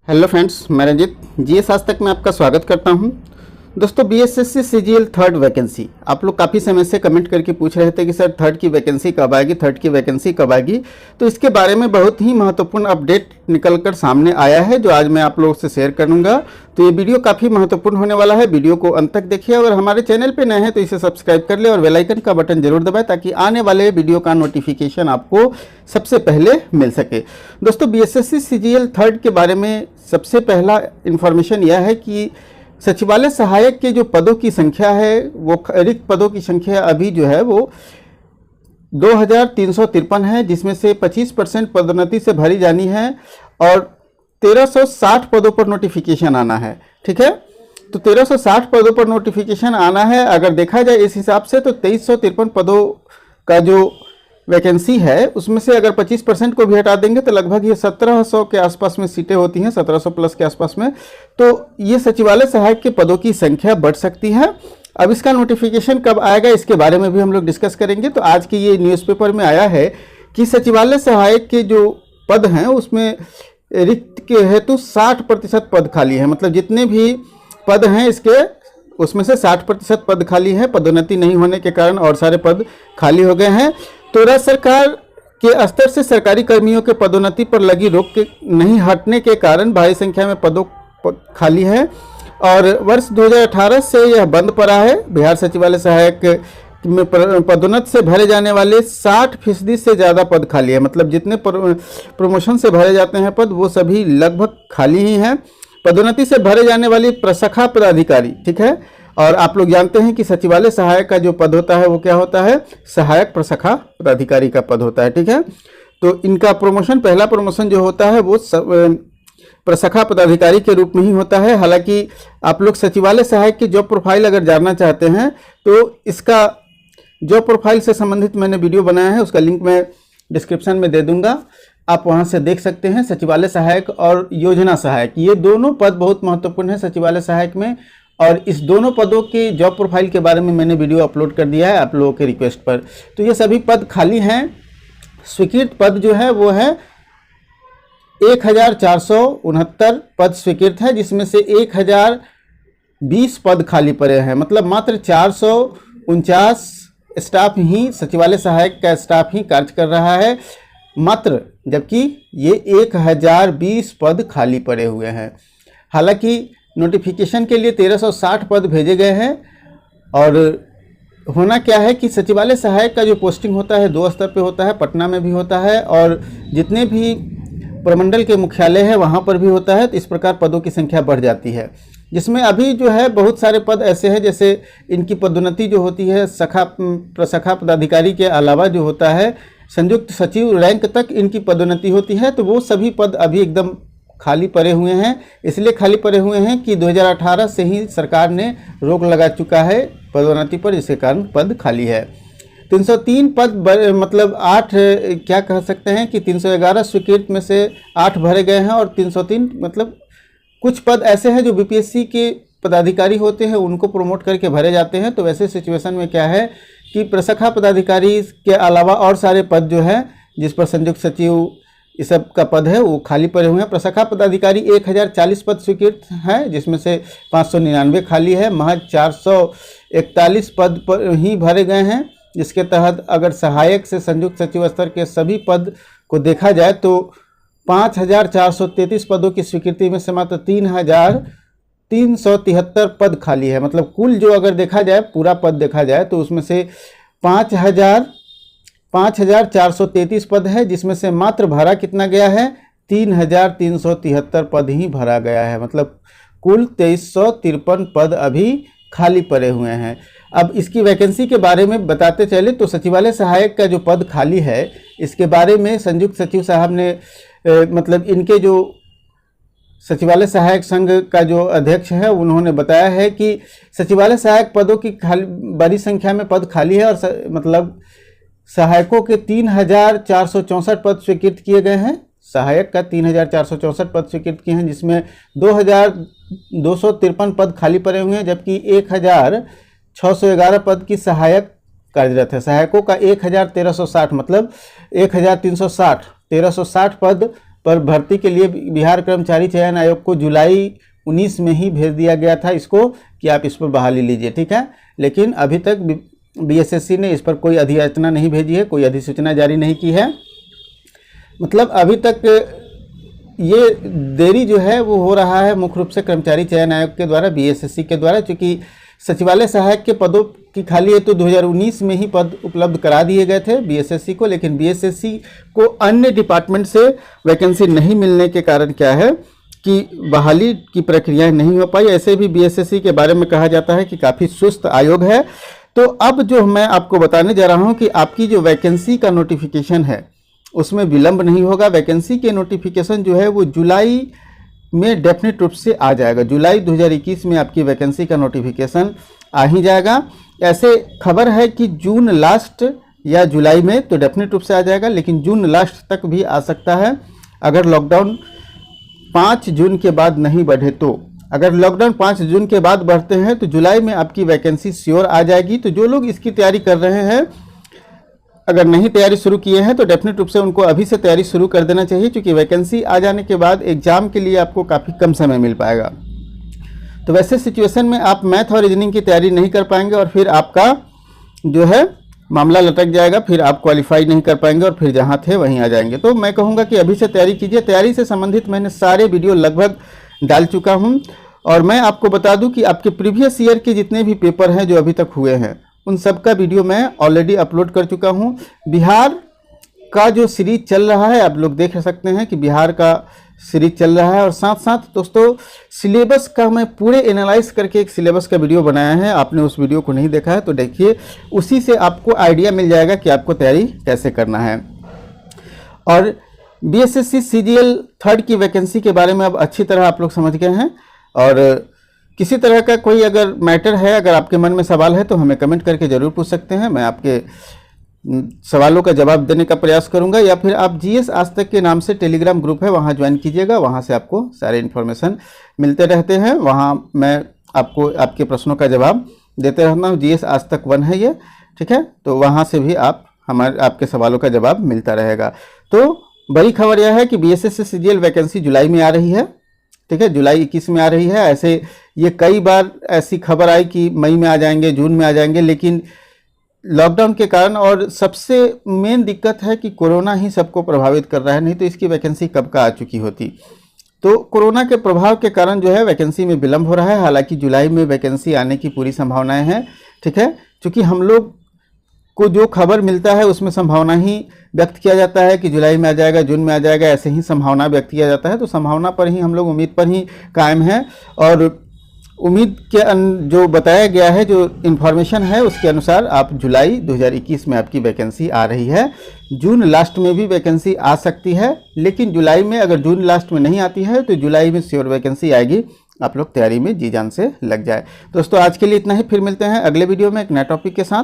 Hello friends, मैं Ranjit GS आज तक में आपका स्वागत करता हूं। दोस्तों, बीएसएससी सीजीएल थर्ड वैकेंसी आप लोग काफ़ी समय से कमेंट करके पूछ रहे थे कि सर थर्ड की वैकेंसी कब आएगी, थर्ड की वैकेंसी कब आएगी। तो इसके बारे में बहुत ही महत्वपूर्ण अपडेट निकलकर सामने आया है जो आज मैं आप लोगों से शेयर करूंगा। तो ये वीडियो काफ़ी महत्वपूर्ण होने वाला है, वीडियो को अंत तक देखिए। अगर हमारे चैनल पर नए हैं तो इसे सब्सक्राइब कर ले और बेल आइकन का बटन जरूर दबाएं ताकि आने वाले वीडियो का नोटिफिकेशन आपको सबसे पहले मिल सके। दोस्तों, बीएसएससी सीजीएल थर्ड के बारे में सबसे पहला इन्फॉर्मेशन यह है कि सचिवालय सहायक के जो पदों की संख्या है, वो रिक्त पदों की संख्या अभी जो है वो 2353 है, जिसमें से 25% पदोन्नति से भरी जानी है और 1360 पदों पर नोटिफिकेशन आना है। ठीक है, तो 1360 पदों पर नोटिफिकेशन आना है। अगर देखा जाए इस हिसाब से तो 2353 पदों का जो वैकेंसी है उसमें से अगर 25% को भी हटा देंगे तो लगभग ये 1700 के आसपास में सीटें होती हैं, 1700 प्लस के आसपास में। तो ये सचिवालय सहायक के पदों की संख्या बढ़ सकती है। अब इसका नोटिफिकेशन कब आएगा इसके बारे में भी हम लोग डिस्कस करेंगे। तो आज की ये न्यूज़पेपर में आया है कि सचिवालय सहायक के जो पद हैं उसमें रिक्त के हेतु 60% पद खाली है। मतलब जितने भी पद हैं इसके उसमें से 60% पद खाली है, पदोन्नति नहीं होने के कारण और सारे पद खाली हो गए हैं। तो राज्य सरकार के स्तर से सरकारी कर्मियों के पदोन्नति पर लगी रोक के नहीं हटने के कारण भारी संख्या में पदों खाली है और वर्ष 2018 से यह बंद पड़ा है। बिहार सचिवालय सहायक में पदोन्नति से भरे जाने वाले 60% से ज़्यादा पद खाली है। मतलब जितने प्रमोशन से भरे जाते हैं पद वो सभी लगभग खाली ही हैं। पदोन्नति से भरे जाने वाली प्रशाखा पदाधिकारी, ठीक है, और आप लोग जानते हैं कि सचिवालय सहायक का जो पद होता है वो क्या होता है, सहायक प्रशाखा पदाधिकारी का पद होता है। ठीक है, तो इनका प्रमोशन, पहला प्रमोशन जो होता है वो प्रशाखा पदाधिकारी के रूप में ही होता है। हालांकि आप लोग सचिवालय सहायक की जॉब प्रोफाइल अगर जानना चाहते हैं तो इसका जॉब प्रोफाइल से संबंधित मैंने वीडियो बनाया है, उसका लिंक मैं डिस्क्रिप्शन में दे दूंगा, आप वहां से देख सकते हैं। सचिवालय सहायक और योजना सहायक ये दोनों पद बहुत महत्वपूर्ण है सचिवालय सहायक में, और इस दोनों पदों के जॉब प्रोफाइल के बारे में मैंने वीडियो अपलोड कर दिया है आप लोगों के रिक्वेस्ट पर। तो ये सभी पद खाली हैं। स्वीकृत पद जो है वो है 1469 पद स्वीकृत है, जिसमें से 1020 पद खाली पड़े हैं। मतलब मात्र 449 स्टाफ ही, सचिवालय सहायक का स्टाफ ही कार्य कर रहा है मात्र, जबकि ये 1020 पद खाली पड़े हुए हैं। हालांकि नोटिफिकेशन के लिए 1360 पद भेजे गए हैं और होना क्या है कि सचिवालय सहायक का जो पोस्टिंग होता है 2 स्तर पे होता है, पटना में भी होता है और जितने भी प्रमंडल के मुख्यालय है वहाँ पर भी होता है। तो इस प्रकार पदों की संख्या बढ़ जाती है, जिसमें अभी जो है बहुत सारे पद ऐसे हैं जैसे इनकी पदोन्नति जो होती है प्रशाखा पदाधिकारी के अलावा जो होता है संयुक्त सचिव रैंक तक इनकी पदोन्नति होती है। तो वो सभी पद अभी एकदम खाली पड़े हुए हैं। इसलिए खाली पड़े हुए हैं कि 2018 से ही सरकार ने रोक लगा चुका है पदोन्नति पर, जिसके कारण पद खाली है। 303 पद मतलब 8 क्या कह सकते हैं कि 311 स्वीकृत में से 8 भरे गए हैं और 303 मतलब कुछ पद ऐसे हैं जो बीपीएससी के पदाधिकारी होते हैं उनको प्रमोट करके भरे जाते हैं। तो वैसे सिचुएशन में क्या है कि प्रशाखा पदाधिकारी के अलावा और सारे पद जो है जिस पर संयुक्त सचिव इस सब का पद है वो खाली पड़े हुए हैं। प्रशाखा पदाधिकारी 1040 पद स्वीकृत हैं, जिसमें से 599 खाली है। महज 441 पद पर ही भरे गए हैं, जिसके तहत अगर सहायक से संयुक्त सचिव स्तर के सभी पद को देखा जाए तो 5433 पदों की स्वीकृति में से मात्र 3373 पद खाली है। मतलब कुल जो अगर देखा जाए पूरा पद देखा जाए तो उसमें से 5433 पद है, जिसमें से मात्र भरा कितना गया है, 3373 पद ही भरा गया है। मतलब कुल 2353 पद अभी खाली पड़े हुए हैं। अब इसकी वैकेंसी के बारे में बताते चले तो सचिवालय सहायक का जो पद खाली है इसके बारे में संयुक्त सचिव साहब ने मतलब इनके जो सचिवालय सहायक संघ का जो अध्यक्ष है उन्होंने बताया है कि सचिवालय सहायक पदों की बड़ी संख्या में पद खाली है और मतलब सहायकों के 3464 पद स्वीकृत किए गए हैं। सहायक का 3464 पद स्वीकृत किए हैं, जिसमें 2253 पद खाली पड़े हुए हैं, जबकि 1611 पद की सहायक कार्यरत है। सहायकों का 1360 मतलब 1360 पद पर भर्ती के लिए बिहार कर्मचारी चयन आयोग को जुलाई 19 में ही भेज दिया गया था इसको कि आप इस पर बहाली लीजिए, ठीक है। लेकिन अभी तक बीएसएससी ने इस पर कोई अधियाचना नहीं भेजी है, कोई अधिसूचना जारी नहीं की है। मतलब अभी तक ये देरी जो है वो हो रहा है मुख्य रूप से कर्मचारी चयन आयोग के द्वारा, बीएसएससी के द्वारा, क्योंकि सचिवालय सहायक के पदों की खाली है तो 2019 में ही पद उपलब्ध करा दिए गए थे बीएसएससी को, लेकिन बीएसएससी को अन्य डिपार्टमेंट से वैकेंसी नहीं मिलने के कारण क्या है कि बहाली की प्रक्रियाएं नहीं हो पाई। ऐसे भी बीएसएससी के बारे में कहा जाता है कि काफ़ी सुस्त आयोग है। तो अब जो मैं आपको बताने जा रहा हूं कि आपकी जो वैकेंसी का नोटिफिकेशन है उसमें विलंब नहीं होगा। वैकेंसी के नोटिफिकेशन जो है वो जुलाई में डेफिनेट रूप से आ जाएगा। जुलाई 2021 में आपकी वैकेंसी का नोटिफिकेशन आ ही जाएगा। ऐसे खबर है कि जून लास्ट या जुलाई में तो डेफिनेट रूप से आ जाएगा, लेकिन जून लास्ट तक भी आ सकता है अगर लॉकडाउन 5 जून के बाद नहीं बढ़े तो। अगर लॉकडाउन 5 जून के बाद बढ़ते हैं तो जुलाई में आपकी वैकेंसी श्योर आ जाएगी। तो जो लोग इसकी तैयारी कर रहे हैं, अगर नहीं तैयारी शुरू किए हैं तो डेफिनेट रूप से उनको अभी से तैयारी शुरू कर देना चाहिए, क्योंकि वैकेंसी आ जाने के बाद एग्जाम के लिए आपको काफ़ी कम समय मिल पाएगा। तो वैसे सिचुएशन में आप मैथ और रीजनिंग की तैयारी नहीं कर पाएंगे और फिर आपका जो है मामला लटक जाएगा, फिर आप क्वालिफाई नहीं कर पाएंगे और फिर जहाँ थे वहीं आ जाएंगे। तो मैं कहूँगा कि अभी से तैयारी कीजिए। तैयारी से संबंधित मैंने सारे वीडियो लगभग डाल चुका हूँ और मैं आपको बता दूँ कि आपके प्रीवियस ईयर के जितने भी पेपर हैं जो अभी तक हुए हैं उन सब का वीडियो मैं ऑलरेडी अपलोड कर चुका हूँ। बिहार का जो सीरीज चल रहा है आप लोग देख सकते हैं कि बिहार का सीरीज चल रहा है, और साथ साथ दोस्तों सिलेबस का मैं पूरे एनालाइज करके एक सिलेबस का वीडियो बनाया है। आपने उस वीडियो को नहीं देखा है तो देखिए, उसी से आपको आइडिया मिल जाएगा कि आपको तैयारी कैसे करना है। और बीएसएससी सीजीएल 3rd की वैकेंसी के बारे में अब अच्छी तरह आप लोग समझ गए हैं। और किसी तरह का कोई अगर मैटर है, अगर आपके मन में सवाल है तो हमें कमेंट करके ज़रूर पूछ सकते हैं। मैं आपके सवालों का जवाब देने का प्रयास करूंगा, या फिर आप जीएस आज तक के नाम से टेलीग्राम ग्रुप है वहां ज्वाइन कीजिएगा। वहां से आपको सारे इन्फॉर्मेशन मिलते रहते हैं। वहां मैं आपको आपके प्रश्नों का जवाब देते रहता हूं। जीएस आज तक 1 है ये, ठीक है। तो वहां से भी आपके सवालों का जवाब मिलता रहेगा। तो बड़ी खबर यह है कि बीएसएससी सीजीएल वैकेंसी जुलाई में आ रही है, ठीक है, जुलाई 21 में आ रही है। ऐसे ये कई बार ऐसी खबर आई कि मई में आ जाएंगे, जून में आ जाएंगे, लेकिन लॉकडाउन के कारण और सबसे मेन दिक्कत है कि कोरोना ही सबको प्रभावित कर रहा है, नहीं तो इसकी वैकेंसी कब का आ चुकी होती। तो कोरोना के प्रभाव के कारण जो है वैकेंसी में विलंब हो रहा है। हालांकि जुलाई में वैकेंसी आने की पूरी संभावनाएं हैं, ठीक है। क्योंकि हम लोग को जो खबर मिलता है उसमें संभावना ही व्यक्त किया जाता है कि जुलाई में आ जाएगा, जून में आ जाएगा, ऐसे ही संभावना व्यक्त किया जाता है। तो संभावना पर ही हम लोग, उम्मीद पर ही कायम हैं। और उम्मीद के जो बताया गया है, जो इन्फॉर्मेशन है उसके अनुसार आप जुलाई 2021 में आपकी वैकेंसी आ रही है। जून लास्ट में भी वैकेंसी आ सकती है, लेकिन जुलाई में अगर जून लास्ट में नहीं आती है तो जुलाई में श्योर वैकेंसी आएगी। आप लोग तैयारी में जी जान से लग जाए। दोस्तों आज के लिए इतना ही, फिर मिलते हैं अगले वीडियो में एक नए टॉपिक के साथ।